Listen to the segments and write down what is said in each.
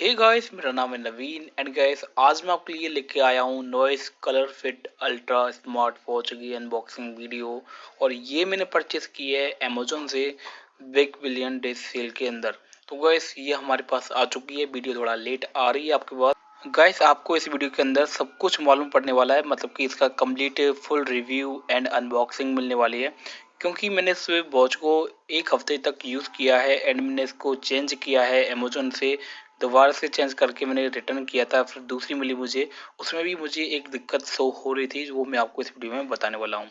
Hey guys, मेरा नाम है नवीन एंड गाइस आज मैं आपके लिए लेके आया हूँ noise colour fit ultra smart watch की अनबॉक्सिंग वीडियो। और ये मैंने परचेस की है अमेजोन से बिग बिलियन डे सेल के अंदर। तो गाइस ये हमारे पास आ चुकी है, वीडियो थोड़ा लेट आ रही है आपके पास। गाइस आपको इस वीडियो के अंदर सब कुछ मालूम पड़ने वाला है, मतलब कि इसका complete full review and unboxing मिलने वाली है। क्योंकि मैंने इस वॉच को एक हफ्ते तक यूज़ किया है एंड मैंने इसको चेंज किया है अमेजोन से। दोबारा से चेंज करके मैंने रिटर्न किया था, फिर दूसरी मिली मुझे। उसमें भी मुझे एक दिक्कत शो हो रही थी, वो मैं आपको इस वीडियो में बताने वाला हूँ।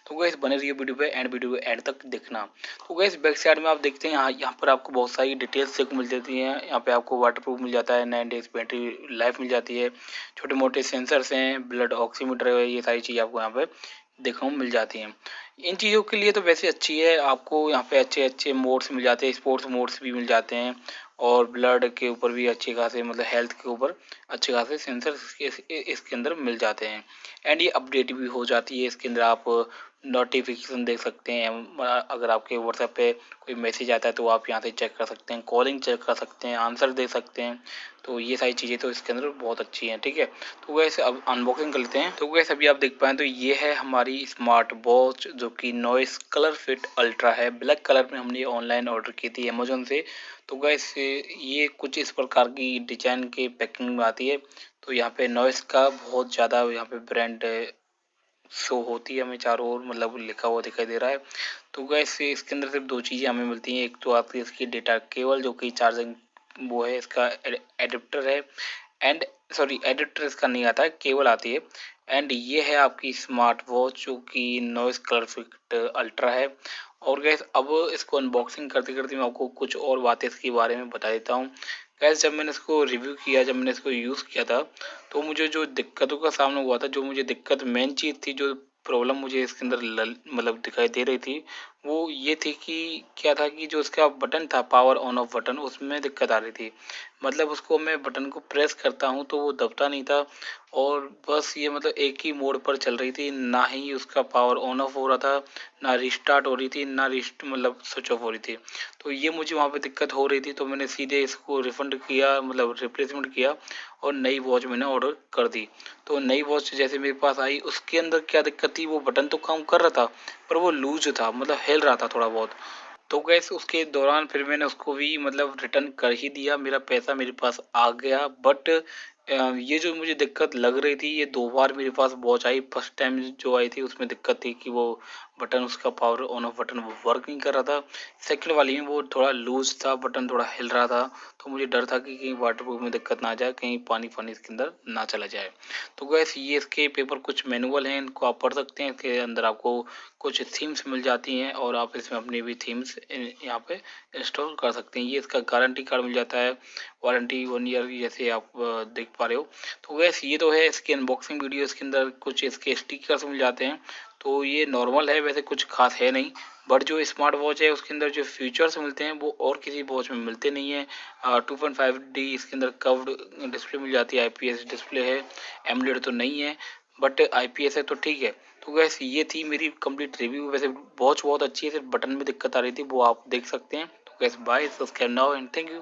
तो गैस बने रहिए वीडियो पे एंड वीडियो एंड तक देखना। तो गैस बैक साइड में आप देखते हैं यहाँ पर आपको बहुत सारी डिटेल्स देखो मिल जाती हैं। यहाँ पे आपको वाटर प्रूफ मिल जाता है, 9 डेज बैटरी लाइफ मिल जाती है, छोटे मोटे सेंसर्स हैं, ब्लड ऑक्सीमीटर है, ये सारी चीज़ आपको यहाँ पे देखने को मिल जाती हैं। इन चीज़ों के लिए तो वैसे अच्छी है, आपको यहाँ पे अच्छे अच्छे मोड्स मिल जाते हैं, स्पोर्ट्स मोड्स भी मिल जाते हैं। और ब्लड के ऊपर भी अच्छे खासे, मतलब हेल्थ के ऊपर अच्छे खासे सेंसर इसके अंदर मिल जाते हैं। एंड ये अपडेट भी हो जाती है इसके अंदर। आप नोटिफिकेशन देख सकते हैं, अगर आपके व्हाट्सएप पे कोई मैसेज आता है तो आप यहाँ से चेक कर सकते हैं, कॉलिंग चेक कर सकते हैं, आंसर दे सकते हैं। तो ये सारी चीज़ें तो इसके अंदर बहुत अच्छी हैं, ठीक है। तो वैसे अब अनबॉक्सिंग कर लेते हैं। तो वैसे अभी आप देख पाएँ तो ये है हमारी स्मार्ट वॉच, जो कि नॉइस कलर फिट अल्ट्रा है। ब्लैक कलर में हमने ऑनलाइन ऑर्डर की थी अमेजोन से। तो गैस ये कुछ इस प्रकार की डिजाइन की पैकिंग में आती है। तो यहाँ पे नॉइस का बहुत ज़्यादा यहाँ पे ब्रांड शो होती है हमें चारों ओर, मतलब लिखा हुआ दिखाई दे रहा है। तो गैस इसके अंदर सिर्फ दो चीज़ें हमें मिलती हैं। एक तो आपकी इसकी डेटा केबल, जो कि चार्जिंग वो है, इसका एडेप्टर है। एंड सॉरी, एडिटर इसका नहीं आता है, केबल आती है। एंड ये है आपकी स्मार्ट वॉच, जो कि नॉइस कलर फिट अल्ट्रा है। और गैस अब इसको अनबॉक्सिंग करते करते मैं आपको कुछ और बातें इसके बारे में बता देता हूँ। गैस जब मैंने इसको रिव्यू किया, जब मैंने इसको यूज़ किया था, तो मुझे जो दिक्कतों का सामना हुआ था, जो मुझे दिक्कत मेन चीज़ थी, जो प्रॉब्लम मुझे इसके अंदर मतलब दिखाई दे रही थी, वो ये थी कि क्या था कि जो इसका बटन था, पावर ऑन ऑफ बटन, उसमें दिक्कत आ रही थी। मतलब उसको मैं बटन को प्रेस करता हूँ तो वो दबता नहीं था। और बस ये मतलब एक ही मोड पर चल रही थी, ना ही उसका पावर ऑन ऑफ हो रहा था, ना रिस्टार्ट हो रही थी, ना मतलब स्विच ऑफ हो रही थी। तो ये मुझे वहाँ पे दिक्कत हो रही थी, तो मैंने सीधे इसको रिफंड किया, मतलब रिप्लेसमेंट किया और नई वॉच मैंने ऑर्डर कर दी। तो नई वॉच जैसे मेरे पास आई, उसके अंदर क्या दिक्कत थी, वो बटन तो काम कर रहा था पर वो लूज था, मतलब हिल रहा था थोड़ा बहुत। तो गैस उसके दौरान फिर मैंने उसको भी मतलब रिटर्न कर ही दिया, मेरा पैसा मेरे पास आ गया। बट ये जो मुझे दिक्कत लग रही थी, ये दो बार मेरे पास वॉच आई। फर्स्ट टाइम जो आई थी उसमें दिक्कत थी कि वो बटन, उसका पावर ऑन ऑफ बटन वो वर्क नहीं कर रहा था। सेकंड वाली में वो थोड़ा लूज था, बटन थोड़ा हिल रहा था। तो मुझे डर था कि कहीं वाटरप्रूफ में दिक्कत ना आ जाए, कहीं पानी पानी इसके अंदर ना चला जाए। तो गैस ये इसके पेपर कुछ मैनुअल हैं, इनको आप पढ़ सकते हैं। इसके अंदर आपको कुछ थीम्स मिल जाती हैं और आप इसमें अपनी भी थीम्स यहाँ पे इंस्टॉल कर सकते हैं। ये इसका गारंटी कार्ड मिल जाता है, वारंटी 1 ईयर की, जैसे आप देख पा रहे हो। तो वैसे ये तो है इसकी अनबॉक्सिंग वीडियो। इसके अंदर कुछ इसके स्टिकर्स मिल जाते हैं। तो ये नॉर्मल है, वैसे कुछ खास है नहीं। बट जो स्मार्ट वॉच है उसके अंदर जो फीचर्स मिलते हैं वो और किसी वॉच में मिलते नहीं है। 2.5D इसके अंदर कर्व्ड डिस्प्ले मिल जाती है, आईपीएस डिस्प्ले है, एमोलेड तो नहीं है, बट आईपीएस है तो ठीक है। तो वैसे ये थी मेरी कंप्लीट रिव्यू। वैसे वॉच बहुत अच्छी है, सिर्फ बटन में दिक्कत आ रही थी, वो आप देख सकते हैं। तो guys bye, subscribe now and thank you.